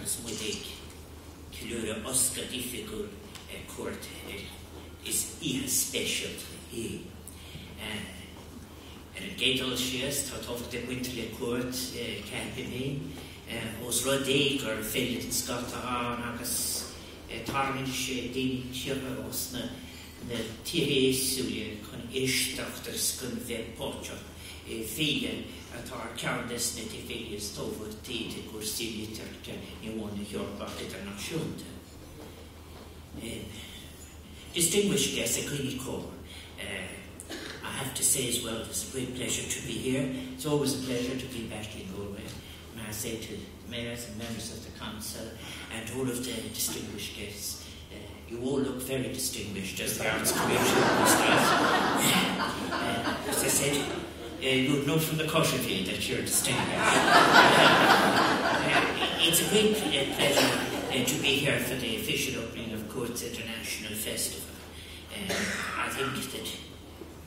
agus mudig Cuirt osca difficult Cuirt is ihe special he and Gatel shears thought of the winterly Cuirt campaign os rodeg or filled in Scott agus tarmin she din tierra os na tiesulie kon ishtafter skun ve pocho fille at our cardes net fille stover tite kursiliter in one Europa international. Distinguished guests, I have to say as well, it's a great pleasure to be here. It's always a pleasure to be back in Galway. And I say to mayors and members of the council and all of the distinguished guests, you all look very distinguished as the arts community. As I said, you would know from the cautionary that you're distinguished. It's a great pleasure to be here for the official opening of Cuirt's International Festival. I think that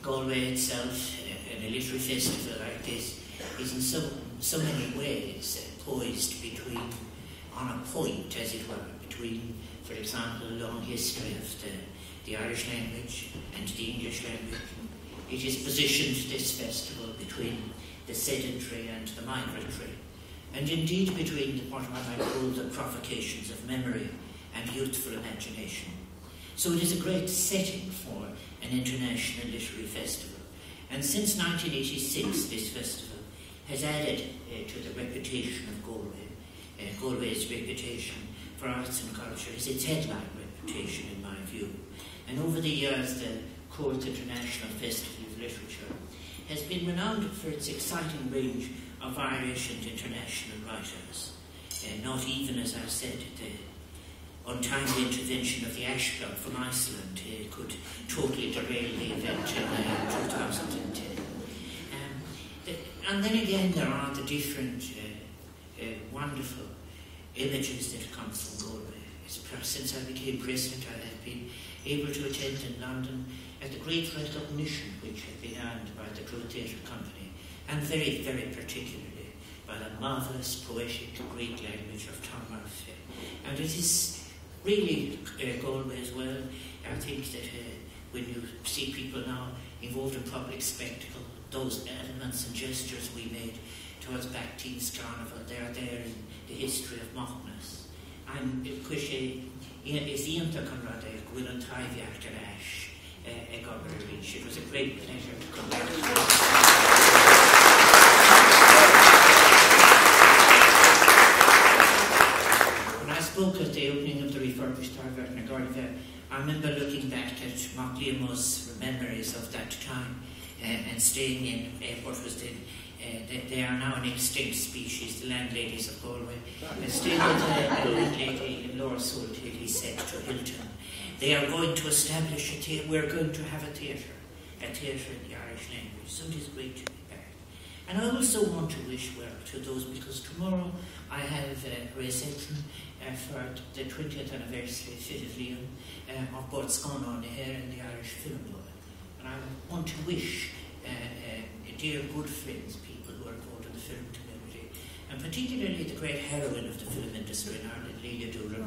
Galway itself, and a literary festival like this, is in so many ways poised between, on a point, as it were, between, for example, a long history of the Irish language and the English language. It is positioned, this festival, between the sedentary and the migratory, and indeed between what I might call the provocations of memory and youthful imagination. So it is a great setting for an international literary festival. And since 1986, this festival has added to the reputation of Galway. Galway's reputation for arts and culture is its headline reputation, in my view. And over the years, the Cuirt International Festival of Literature has been renowned for its exciting range of Irish and international writers. Not even, as I said, the untimely intervention of the ash flood from Iceland could totally derail the event in 2010. And then again, there are the different wonderful images that come from Galway. Since I became president, I have been able to attend in London at the great recognition which had been earned by the Cuirt Theatre Company, and very, very particularly by the marvellous poetic Greek language of Tom Murphy. And it is really Galway as well. I think that when you see people now involved in public spectacle, those elements and gestures we made towards Bactines Carnival, they are there in the history of Mockness. I'm quite is the Conrad Gwyn Taivi after Ash It was a great pleasure to come back. When I spoke at the opening of the refurbished Target in Galway, I remember looking back at Mockleamo's memories of that time and staying in what was the they are now an extinct species, the landladies of Galway. Staying with a landlady in Lower Salthill, he said to Hilton, they are going to establish a theatre, we're going to have a theatre in the Irish language, so it is great to be back. And I also want to wish well to those, because tomorrow I have a reception for the 20th anniversary of what's gone on here in the Irish Film World. And I want to wish dear good friends, people who are involved in the film community, and particularly the great heroine of the film industry in Ireland, Lelia Doolan.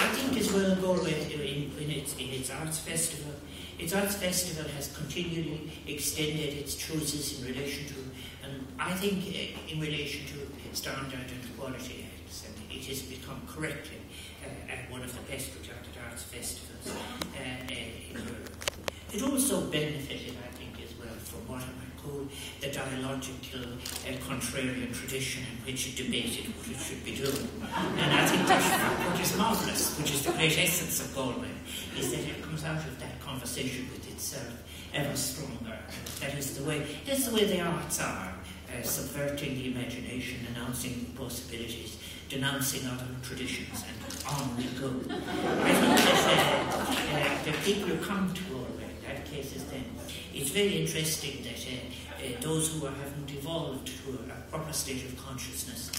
I think as well Galway in its arts festival. Its arts festival has continually extended its choices in relation to, and I think in relation to standard and quality acts, and it has become correctly one of the best regarded arts festivals in Europe. It also benefited, I think, as well from what I might call the dialogical contrarian tradition in which it debated what it should be doing. And I think that what is marvellous, which is the great essence of Galway, is that it comes out of that conversation with itself ever stronger. That's the way the arts are, subverting the imagination, announcing possibilities, denouncing other traditions, and on we go. I think that the people who come to Galway in that cases then, it's very interesting that those who haven't evolved to a proper state of consciousness,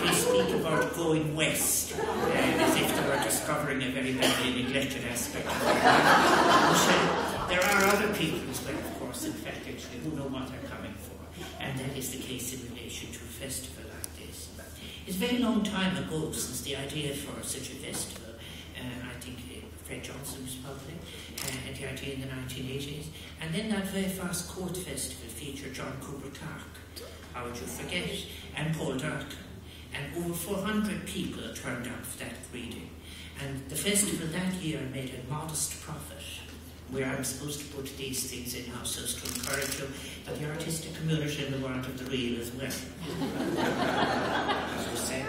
they speak about going west, as if they were discovering a very badly neglected aspect of their life. But there are other people as well, of course, in fact, actually, who know what they're coming for, and that is the case in relation to a festival like this. It's a very long time ago since the idea for such a festival, I think Fred Johnson was probably, had the idea in the 1980s. And then that very first Cuirt festival featured John Cuirt, how would you forget, and Paul Durkin. And over 400 people turned out for that reading. And the festival that year made a modest profit, where I'm supposed to put these things in now so as to encourage you that the artistic community in the world of the real as well. As we said,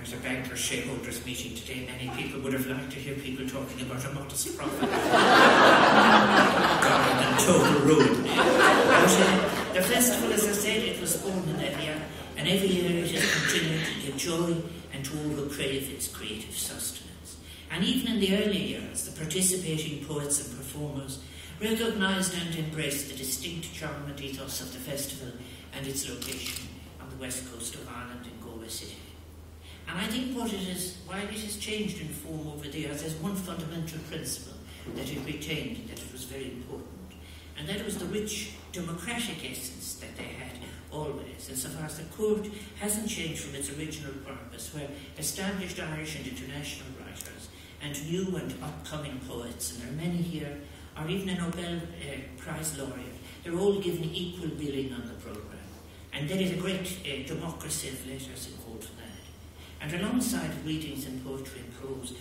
at a bankers' shareholders meeting today, many people would have liked to hear people talking about a modest profit rather than total ruin. But the festival, as I said, it was born in that year, and every year it has continued to give joy and to all who crave its creative sustenance. And even in the early years, the participating poets and performers recognised and embraced the distinct charm and ethos of the festival and its location on the west coast of Ireland in Galway City. And I think what it is, while it has changed in form over the years, there's one fundamental principle that it retained and that it was very important. And that was the rich democratic essence that they had always. And so far as the Cuirt hasn't changed from its original purpose, where established Irish and international writers and new and upcoming poets, and there are many here, or even a Nobel Prize laureate, they're all given equal billing on the programme. And there is a great democracy of letters involved in that. And alongside readings in poetry and prose,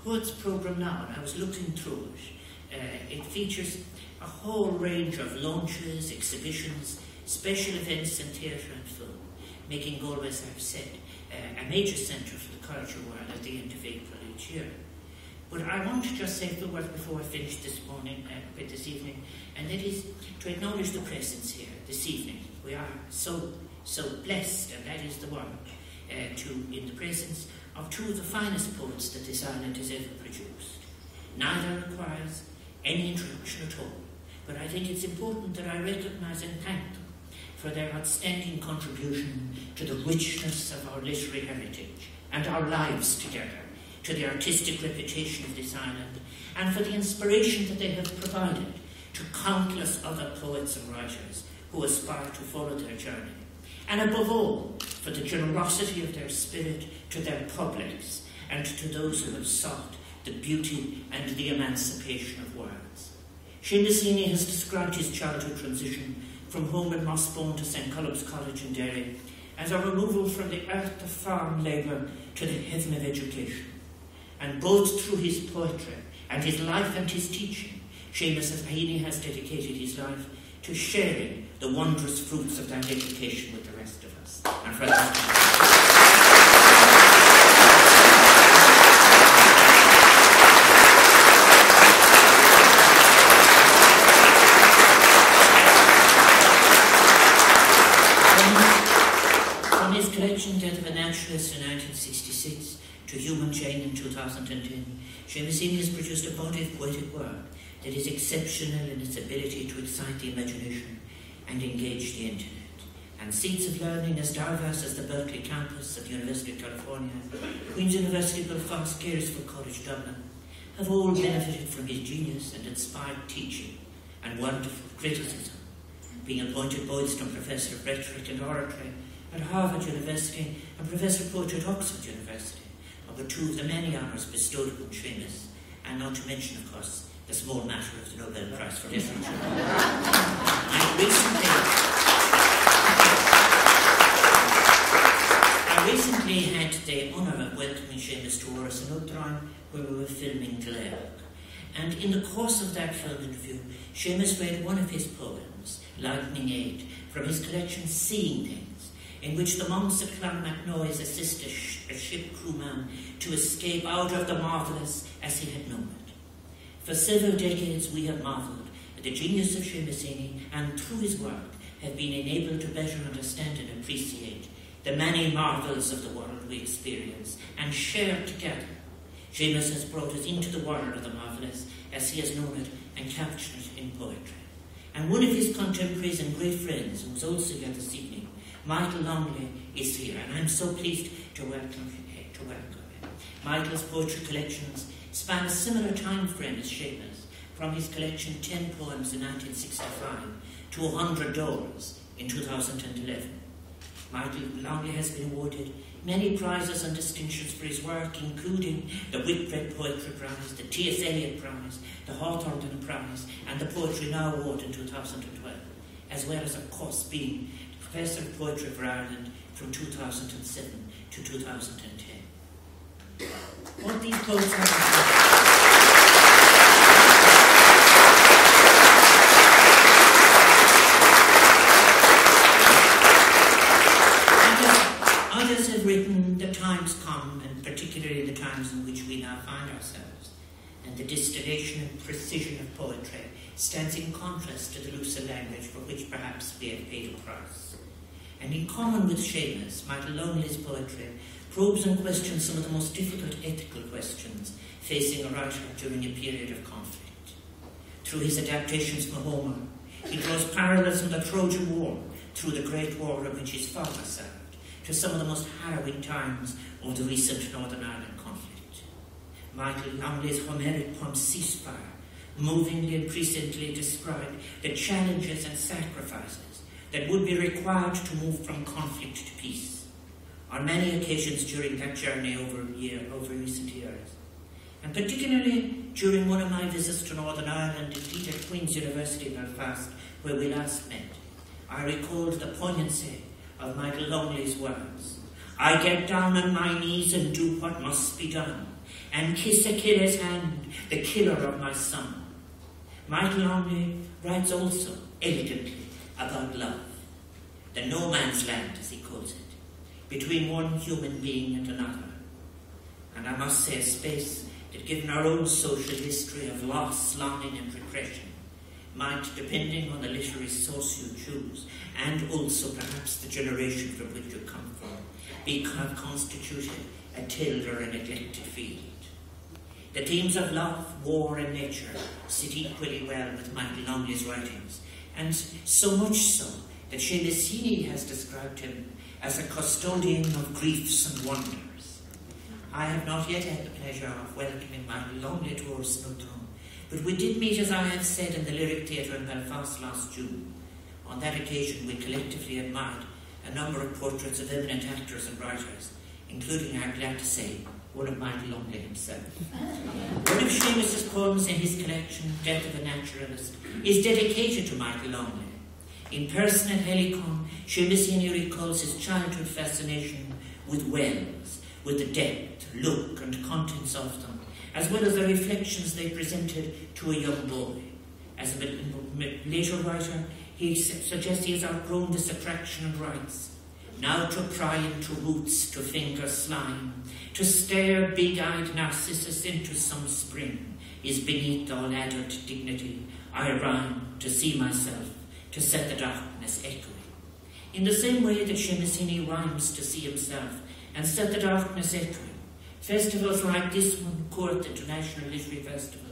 Cuirt's programme now, and I was looking through it, it features a whole range of launches, exhibitions, special events in theatre and film, making Galway, as I've said, a major centre for the culture world at the end of April each year. But I want to just say a few words before I finish this morning, this evening, and that is to acknowledge the presence here this evening. We are so blessed, and that is the word, in the presence of two of the finest poets that this island has ever produced. Neither requires any introduction at all, but I think it's important that I recognise and thank them for their outstanding contribution to the richness of our literary heritage and our lives together, to the artistic reputation of this island, and for the inspiration that they have provided to countless other poets and writers who aspire to follow their journey. And above all, for the generosity of their spirit to their publics and to those who have sought the beauty and the emancipation of words. Seamus Heaney has described his childhood transition from home in Mossbone to St. Colum's College in Derry as a removal from the earth of farm labour to the heaven of education. And both through his poetry and his life and his teaching, Seamus Heaney has dedicated his life to sharing the wondrous fruits of that education with the rest of us. And for that, Death of a Naturalist in 1966 to Human Chain in 2010, Seamus Heaney has produced a body of poetic work that is exceptional in its ability to excite the imagination and engage the intellect. And seats of learning as diverse as the Berkeley campus of the University of California, Queen's University Belfast, Caresford College, Dublin, have all benefited from his genius and inspired teaching and wonderful criticism. Being appointed Boylston Professor of Rhetoric and Oratory at Harvard University and Professor of Poetry at Oxford University were two of the many honours bestowed upon Seamus, and not to mention, of course, the small matter of the Nobel Prize for Literature. I recently had the honour of welcoming Seamus to Oris in Uachtaráin, where we were filming Glare. And in the course of that film interview, Seamus read one of his poems, Lightning Aid, from his collection Seeing Things, in which the monks at Clonmacnoise assist a ship crewman to escape out of the marvellous as he had known it. For several decades we have marvelled at the genius of Seamus Heaney, and through his work have been enabled to better understand and appreciate the many marvels of the world we experience and share together. Seamus has brought us into the world of the marvellous as he has known it and captured it in poetry. And one of his contemporaries and great friends, who was also here this evening, Michael Longley, is here, and I'm so pleased to welcome him. Michael's poetry collections span a similar time frame as Seamus, from his collection 10 Poems in 1965 to $100 in 2011. Michael Longley has been awarded many prizes and distinctions for his work, including the Whitbread Poetry Prize, the T.S. Eliot Prize, the Hawthornden Prize, and the Poetry Now Award in 2012, as well as, of course, being Professor of Poetry for Ireland from 2007 to 2010. What these poets Others have written, the times come, and particularly the times in which we now find ourselves, and the distillation and precision of poetry stands in contrast to the looser language for which perhaps we have paid a price. And in common with Seamus, Michael Longley's poetry probes and questions some of the most difficult ethical questions facing a writer during a period of conflict. Through his adaptations from Homer, he draws parallels from the Trojan War through the Great War in which his father served, to some of the most harrowing times of the recent Northern Ireland conflict. Michael Longley's Homeric poem Ceasefire movingly and presently described the challenges and sacrifices that would be required to move from conflict to peace, on many occasions during that journey over recent years. And particularly during one of my visits to Northern Ireland, indeed at Queen's University Belfast, where we last met, I recalled the poignancy of Michael Longley's words. I get down on my knees and do what must be done, and kiss Achilles' hand, the killer of my son. Michael Longley writes also elegantly about love, the no man's land, as he calls it, between one human being and another. And I must say a space that, given our own social history of loss, longing and repression, might, depending on the literary source you choose, and also perhaps the generation from which you come from, have constituted a tilled or a neglected field. The themes of love, war and nature sit equally well with Michael Longley's writings, and so much so that Seamus Heaney has described him as a custodian of griefs and wonders. I have not yet had the pleasure of welcoming Michael Longley to our snowdrome, but we did meet, as I have said, in the Lyric Theatre in Belfast last June. On that occasion, we collectively admired a number of portraits of eminent actors and writers, including, I'm glad to say, one of Michael Longley himself. One of Seamus's poems in his collection, Death of a Naturalist, is dedicated to Michael Longley. In Person at Helicon, Seamus Heaney recalls his childhood fascination with wells, with the depth, look and contents of them, as well as the reflections they presented to a young boy. As a later writer, he suggests he has outgrown this attraction and writes, now to pry into roots, to finger slime, to stare big-eyed Narcissus into some spring, is beneath all adult dignity. I rhyme to see myself, to set the darkness echoing. In the same way that Seamus Heaney rhymes to see himself and set the darkness echoing, festivals like this one, Cuirt International Literary Festival,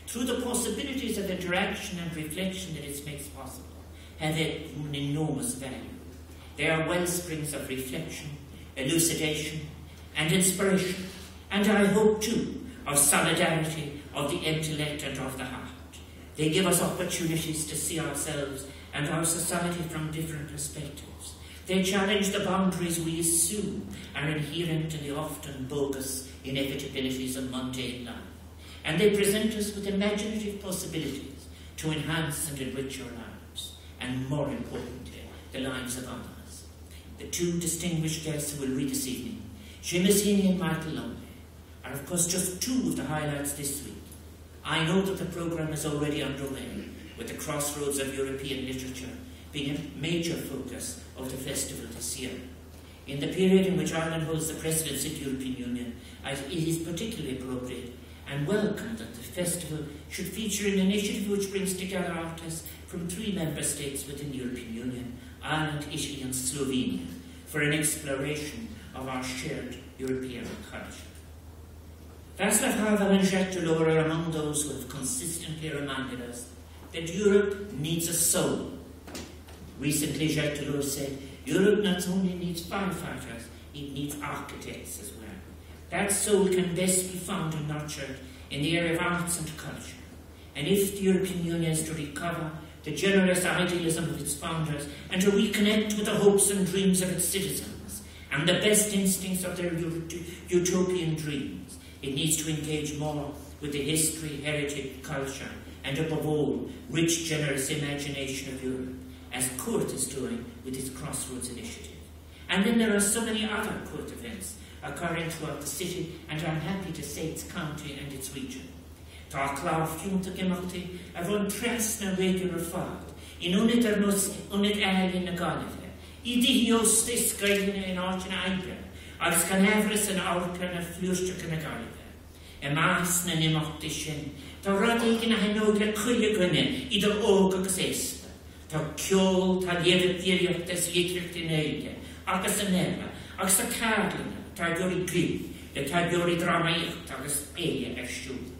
through the possibilities of interaction and reflection that it makes possible, have an enormous value. They are wellsprings of reflection, elucidation, and inspiration, and I hope too, of solidarity of the intellect and of the heart. They give us opportunities to see ourselves and our society from different perspectives. They challenge the boundaries we assume are inherent in the often bogus inevitabilities of mundane life. And they present us with imaginative possibilities to enhance and enrich our lives, and more importantly, the lives of others. The two distinguished guests who will read this evening, Seamus Heaney and Michael Longley, are of course just two of the highlights this week. I know that the programme is already underway, with the crossroads of European literature being a major focus of the festival this year. In the period in which Ireland holds the presidency of the European Union, it is particularly appropriate and welcome that the festival should feature an initiative which brings together artists from 3 member states within the European Union, Ireland, Italy and Slovenia, for an exploration of our shared European culture. Václav Havel and Jacques Delors are among those who have consistently reminded us that Europe needs a soul. Recently, Jacques Delors said, Europe not only needs firefighters, it needs architects as well. That soul can best be found and nurtured in the area of arts and culture. And if the European Union is to recover the generous idealism of its founders and to reconnect with the hopes and dreams of its citizens and the best instincts of their utopian dreams, it needs to engage more with the history, heritage, culture, and above all, rich, generous imagination of Europe, as Cuirt is doing with its Crossroads initiative. And then there are so many other Cuirt events occurring throughout the city, and I'm happy to say its county and its region. Tá clár fiúnta gemachtaí a bhain tresna réigiúr fad, in unit eilín na Gaillimhe, I dihíos is gailína in áitina aibre, agus gan efris an áirca na fliúrsteach na Gaillimhe. Mas na nimachtaí sin, tá rud éigin a henóg le cuile gine idir óg agus éispa. Tá ceol, tá léadh as dhéitricht in éige, agus an éile, agus a cardlina, tá gúri grí, le tá gúri dramaíocht agus éige siúd.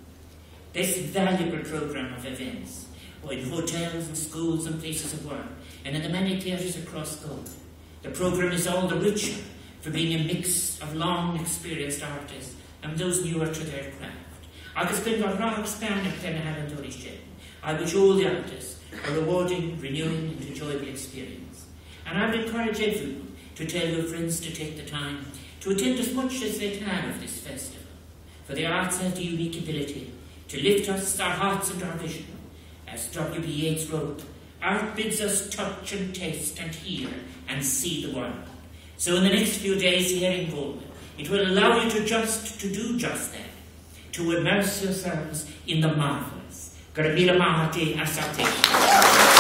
This valuable program of events, in hotels and schools and places of work, and in the many theatres across Galway, the program is all the richer for being a mix of long experienced artists and those newer to their craft. Agus bin var rag spanach den Hallandori Shed. I wish all the artists a rewarding, renewing and enjoyable experience. And I would encourage everyone to tell your friends to take the time to attend as much as they can of this festival. For the arts have the unique ability to lift us, our hearts and our vision. As W.B. Yeats wrote, art bids us touch and taste and hear and see the world. So in the next few days here in Galway, it will allow you to do just that, to immerse yourselves in the marvellous. Garabila Mahati Asate.